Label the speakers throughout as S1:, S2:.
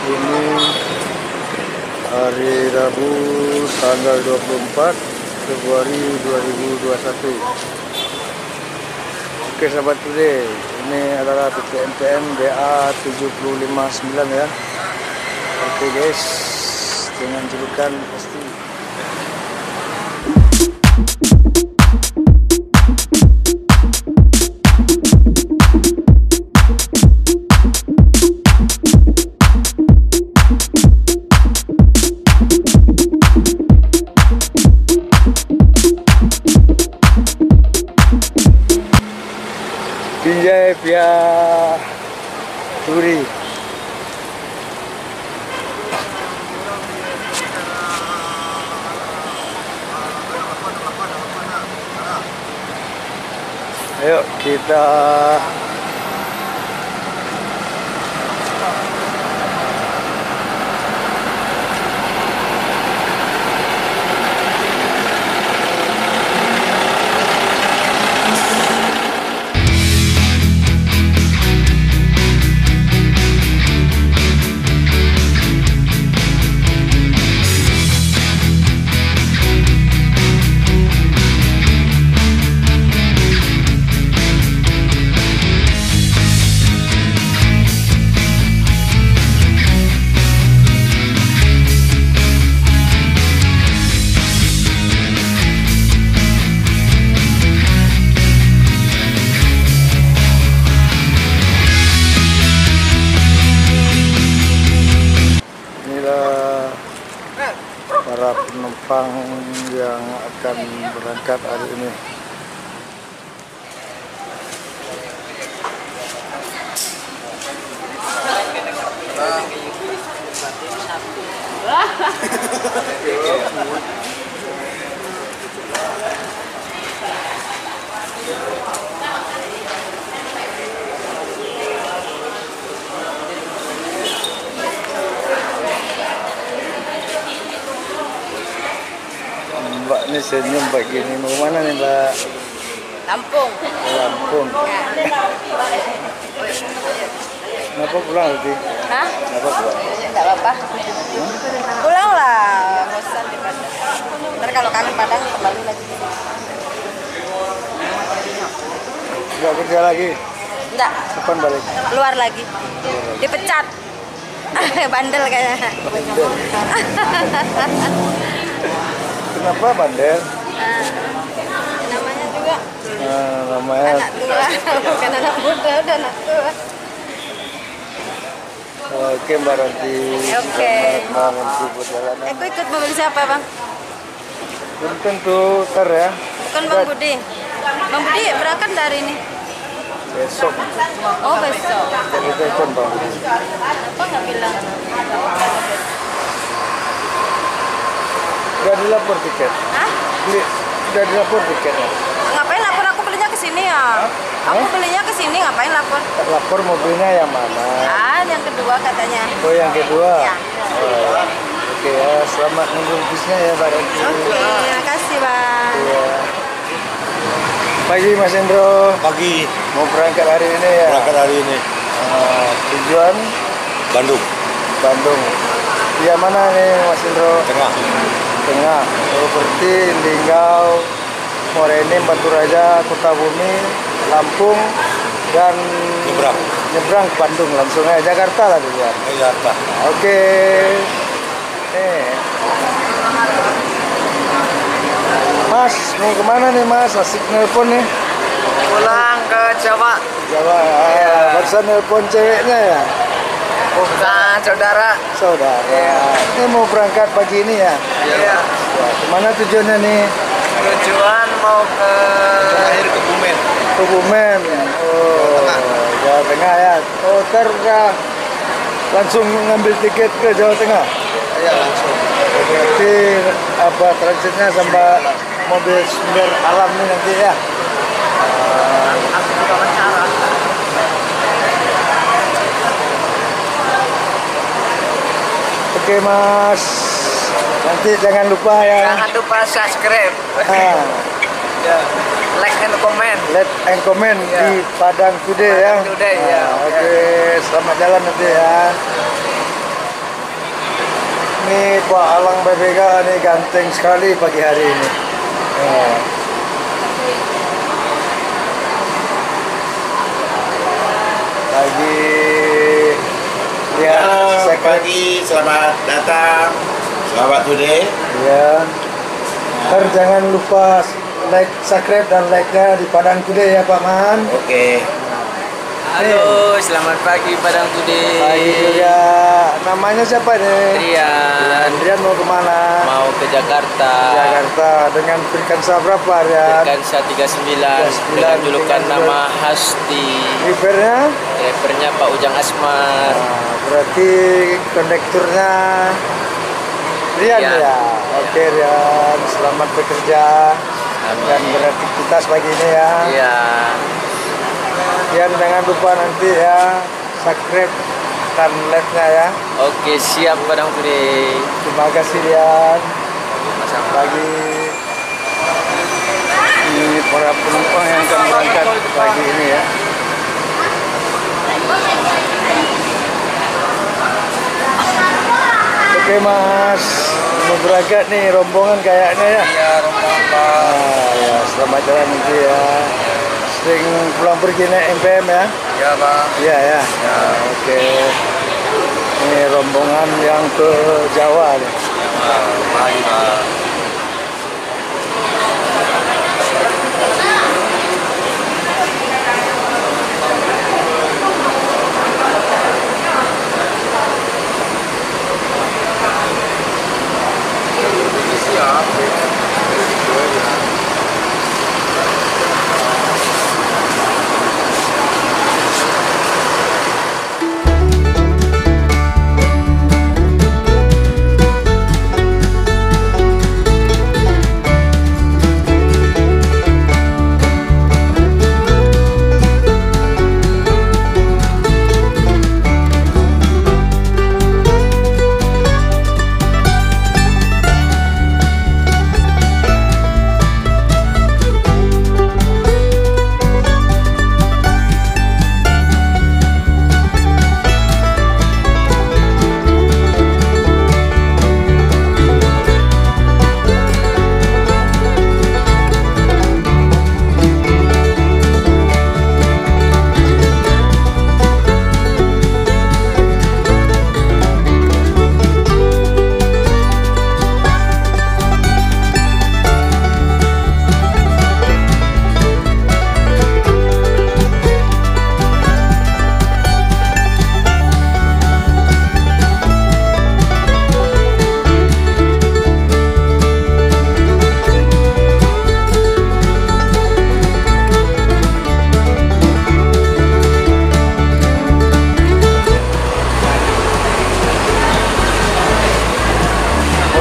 S1: Ini hari Rabu tanggal 24 Februari 2021. Oke sahabat today, ini adalah PTMTM BA 759 ya. Oke guys, dengan julukan pasti. Pinjai via Turi. Ayo kita para penumpang yang akan berangkat hari ini. Mbak ini senyum begini, mau mana nih Mbak?
S2: Lampung.
S1: Lampung.
S2: Ya.
S1: Kenapa pulang lagi?
S2: Hah?
S1: Kenapa pulang?
S2: Enggak apa-apa. Pulang lah, bosan di Padang. Ntar kalau kangen Padang kembali lagi.
S1: Nggak kerja lagi?
S2: Enggak,
S1: Kapan balik?
S2: keluar lagi. Dipecat. Bandel kayaknya.
S1: Bandel. Kenapa bandel?
S2: Namanya juga
S1: Namanya
S2: anak tua, bukan anak muda, udah anak tua.
S1: oke Mbak Ranti.
S2: Oke.
S1: Mbak Ranti perjalanan.
S2: Aku ikut mobil siapa bang?
S1: Belum tentu ter ya.
S2: Bukan Bang Budi. Bang Budi berangkat dari ini.
S1: Besok.
S2: Oh besok.
S1: Jadi telepon Bang.
S2: Apa nggak bilang?
S1: Udah dilapor tiket?
S2: Hah?
S1: Udah dilapor tiketnya?
S2: Ngapain lapor? Aku belinya ke sini ya. Aku belinya ke sini, ngapain lapor?
S1: Lapor mobilnya yang mana?
S2: Ah, yang kedua katanya.
S1: Oh yang kedua?
S2: Ya.
S1: Oh, oke ya, selamat nunggu bisnya ya Mbak Ranti.
S2: Oke, terima kasih bang.
S1: Iya. Pagi Mas Hendro.
S3: Pagi,
S1: Mau berangkat hari ini ya?
S3: berangkat hari ini
S1: Tujuan
S3: Bandung,
S1: Bandung. Via mana nih Mas Hendro?
S3: Tengah.
S1: Tengah. Oh, berarti Linggau, Morenim, Batu Raja, Kota Bumi, Lampung, dan nyebrang ke Bandung langsung aja Jakarta lah tujuan.
S3: Jakarta.
S1: Oke. Mas, mau kemana nih Mas? Asik nelpon nih.
S4: Pulang ke Jawa.
S1: Jawa, barusan nelpon ceweknya ya?
S4: Bukan saudara.
S1: Saudara. Ini mau berangkat pagi ini ya?
S4: Iya.
S1: Ya, kemana tujuannya nih?
S4: Tujuan mau ke
S3: Terakhir ke Bumen.
S1: Kebumen. Oh, Jawa Tengah ya. Oh, ntar langsung ngambil tiket ke Jawa Tengah?
S3: Iya langsung.
S1: Berarti apa transitnya sama mobil sumber alam nih nanti ya?
S4: aku juga wawancara.
S1: Oke Mas, nanti jangan lupa ya.
S4: Jangan lupa subscribe.
S1: Ah,
S4: Ya. Like and comment.
S1: like and comment
S4: Ya.
S1: di Padang Today ya.
S4: Padang Today, ya.
S1: Oke, selamat jalan nanti ya. Ini Pak Alang BBK nih ganteng sekali pagi hari ini. Nah. Lagi lihat
S3: Pagi, selamat datang. Selamat today.
S1: Ya. Ntar jangan lupa like, subscribe dan like-nya di Padang Today ya Pak Man.
S3: Oke.
S4: Halo, selamat pagi Padang Today.
S1: Pagi juga. Namanya siapa nih?
S4: Rian,
S1: Rian mau kemana?
S4: mau ke Jakarta.
S1: Jakarta dengan Firkansa berapa Rian?
S4: Firkansa 39 dengan julukan nama Hasti.
S1: Drivernya?
S4: Drivernya Pak Ujang Asmar.
S1: Nah, berarti kondekturnya Rian
S4: Rian.
S1: ya? Oke Rian, selamat bekerja dan beraktivitas pagi ini ya.
S4: Iya.
S1: Rian jangan lupa nanti ya subscribe dan like-nya ya.
S4: Oke, siap Padang Today.
S1: Terima kasih Rian.
S4: Sama-sama.
S1: Bagi ini para penumpang yang akan berangkat pagi ini ya. Oke Mas, mau berangkat nih rombongan kayaknya ya.
S4: Iya, rombongan Pak.
S1: Nah, ya selamat jalan nanti ya. Sering pulang pergi naik MPM ya.
S4: Iya Pak.
S1: Iya ya. Nah, oke. Ini rombongan yang ke Jawa nih.
S4: Pagi Pak.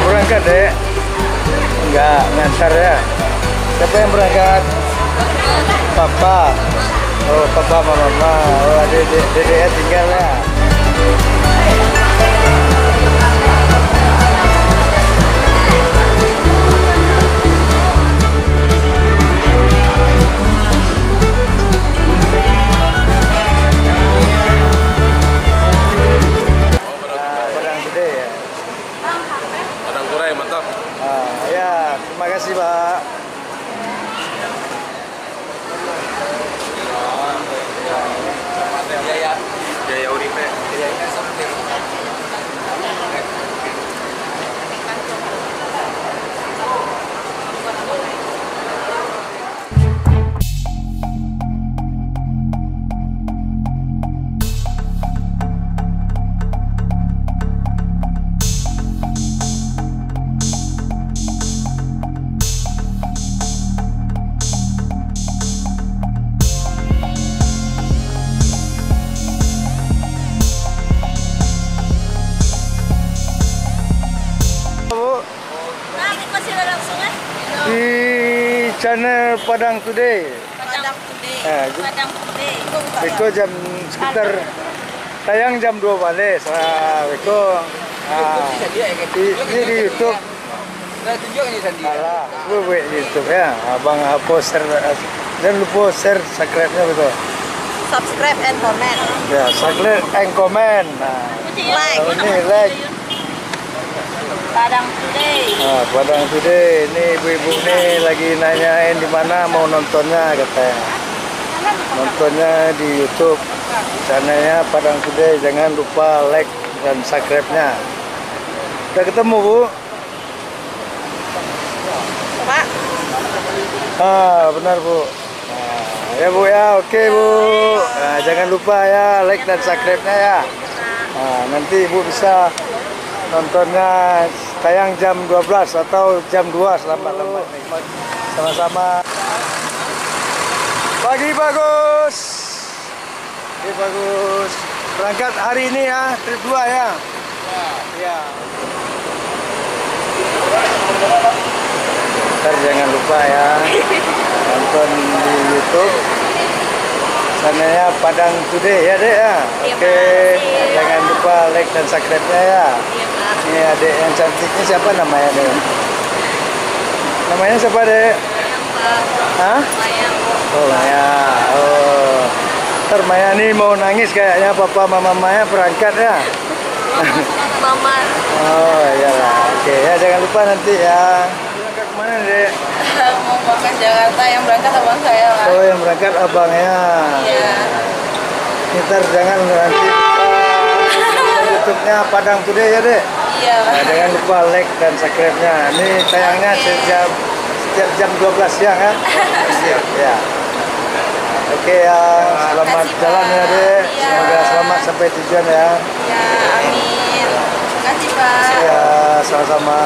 S1: Berangkat dek? Enggak, ngantar ya. Siapa yang berangkat? Papa. Oh, papa sama mama. Oh, dedeknya tinggal ya. Padang Gede ya.
S3: Padang Kurai, mantap.
S1: Ya, terima kasih Pak.
S3: Jaya Uripe.
S1: Di channel Padang Today.
S2: Padang Today.
S1: Itu-
S2: Padang Today.
S1: Itu jam sekitar tayang jam 2 balik. Weko. Ini di YouTube. Alah, gue di YouTube ya. Abang poster dan lupa share, subscribe-nya betul.
S2: Subscribe and comment.
S1: Ya, subscribe and comment. Nah,
S2: Like.
S1: ini like.
S2: Padang Today.
S1: Padang Today. Ini ibu-ibu nih lagi nanyain di mana mau nontonnya katanya. Nontonnya di YouTube. Channelnya Padang Today. Jangan lupa like dan subscribe-nya. Udah ketemu, Bu?
S2: Pak.
S1: Benar, Bu. Ya, Bu ya. Oke, Bu. Jangan lupa ya like dan subscribe-nya ya. Nanti Ibu bisa nontonnya tayang jam 12 atau jam 2 selamat-lambat. Sama-sama. Pagi bagus. Pagi bagus. Berangkat hari ini ya, trip 2 ya. Iya. Ntar jangan lupa ya nonton di YouTube. Channelnya Padang Today ya, Dek ya. Oke, jangan lupa like dan subscribe-nya ya. Ini adik yang cantiknya siapa namanya, Dek? Namanya siapa, Dek? Hah? Oh, Maya. Oh. Ntar Maya nih mau nangis kayaknya, papa mama Maya berangkat ya.
S2: Mama.
S1: Oh, iyalah. Oke, ya jangan lupa nanti ya. Berangkat kemana, Dek?
S2: Mau ke Jakarta, yang berangkat abang saya lah.
S1: Oh, yang berangkat abangnya.
S2: Iya.
S1: Ntar jangan nanti YouTube-nya Padang Today ya, Dek.
S2: Iya.
S1: Jangan lupa like dan subscribe-nya. Ini tayangnya setiap jam 12 siang ya. Ya. Oke ya, selamat jalan ya, Dek. Semoga selamat sampai tujuan ya.
S2: Ya, amin. Terima kasih, Pak.
S1: Ya, sama-sama.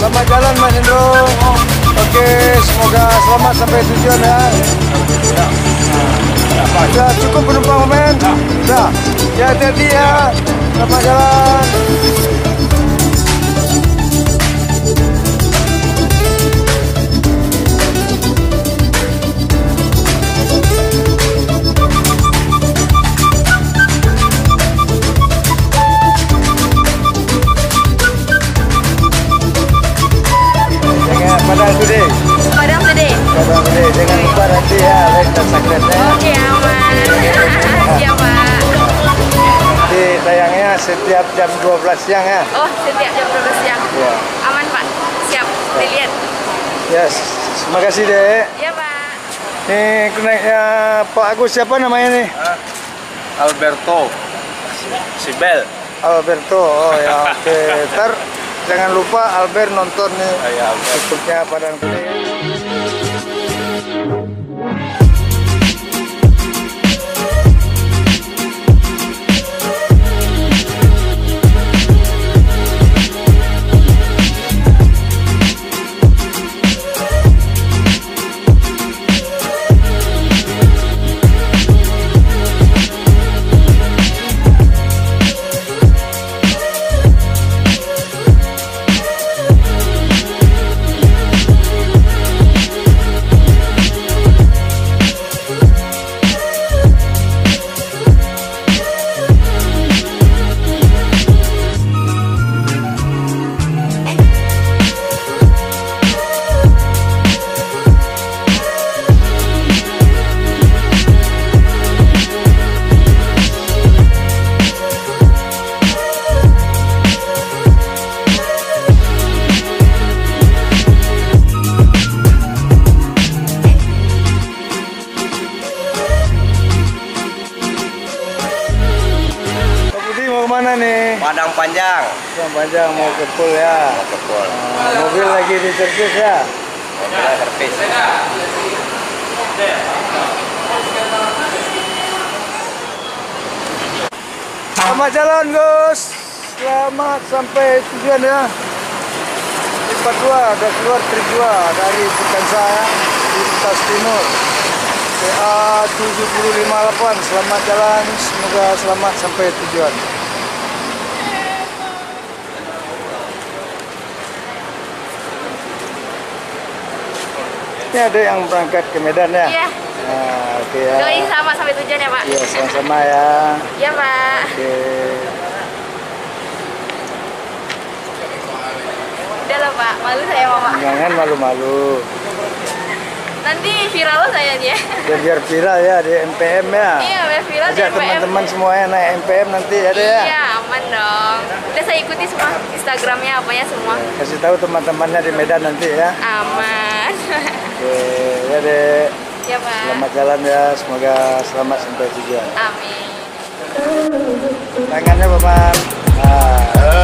S1: Selamat jalan Mas Indro. Oke, semoga selamat sampai tujuan ya. Sudah cukup penumpang men? Sudah. Ya, hati-hati ya. Selamat jalan. Padang Today.
S2: Padang Today.
S1: Padang Today. Jangan lupa nanti ya like dan subscribe-nya.
S2: Oke, aman. Iya, Pak.
S1: Nanti tayangnya setiap jam 12 siang ya.
S2: Oh, setiap jam 12 siang.
S1: Ya.
S2: Aman, Pak. Siap. Dilihat.
S1: Yes. Terima kasih, Dek.
S2: Iya, Pak.
S1: Nih keneknya Pak Agus siapa namanya nih?
S4: Alberto Sibel.
S1: Alberto. Oh ya. Oke. Ntar jangan lupa Albert nonton nih YouTube-nya Padang Today.
S4: panjang.
S1: Yang panjang mau ke pool ya.
S4: Mau ke pool.
S1: Mobil lagi di servis ya.
S4: Mobilnya servis.
S1: Selamat jalan Gus. Selamat sampai tujuan ya. 42 ada keluar trip 2 dari Pekansa di Lintas Timur. PA 7058. Selamat jalan, semoga selamat sampai tujuan. Ini ada yang berangkat ke Medan ya?
S2: Iya.
S1: Nah, oke ya.
S2: Doain sama sampai tujuan ya Pak.
S1: Iya, sama-sama ya.
S2: Iya Pak.
S1: Oke.
S2: Udah lah Pak, malu saya sama Pak.
S1: Jangan malu-malu.
S2: Nanti viral loh saya dia.
S1: Biar viral ya di MPM ya.
S2: Iya, biar viral di
S1: Ajak
S2: MPM.
S1: teman-teman semuanya naik MPM nanti ada ya.
S2: Iya, aman dong. Udah saya ikuti semua Instagramnya apanya semua.
S1: Kasih tahu teman-temannya di Medan nanti ya.
S2: Aman.
S1: Oke, ya dek.
S2: Ya Pak.
S1: Selamat jalan ya, semoga selamat sampai tujuan.
S2: Amin.
S1: Tangannya paman. Nah.